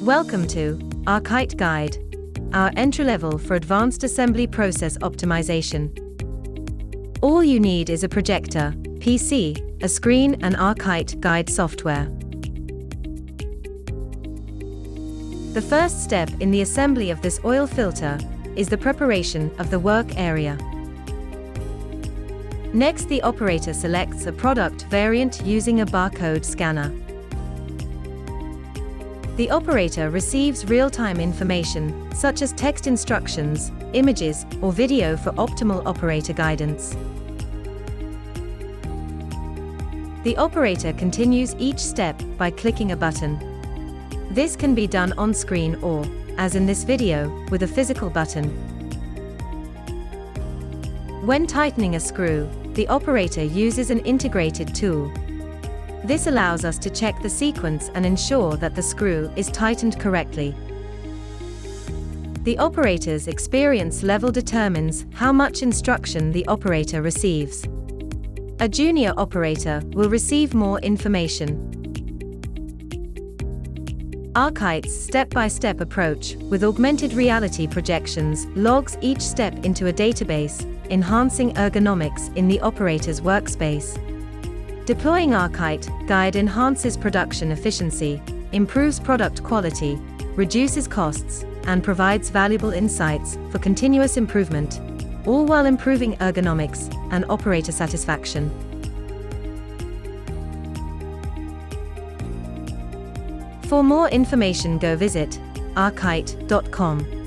Welcome to Arkite Guide, our entry level for advanced assembly process optimization. All you need is a projector, PC, a screen, and Arkite Guide software. The first step in the assembly of this oil filter is the preparation of the work area. Next, the operator selects a product variant using a barcode scanner. The operator receives real-time information, such as text instructions, images, or video for optimal operator guidance. The operator continues each step by clicking a button. This can be done on screen or, as in this video, with a physical button. When tightening a screw, the operator uses an integrated tool. This allows us to check the sequence and ensure that the screw is tightened correctly. The operator's experience level determines how much instruction the operator receives. A junior operator will receive more information. Arkite's step-by-step approach, with augmented reality projections, logs each step into a database, enhancing ergonomics in the operator's workspace. Deploying Arkite Guide enhances production efficiency, improves product quality, reduces costs, and provides valuable insights for continuous improvement, all while improving ergonomics and operator satisfaction. For more information, go visit arkite.com.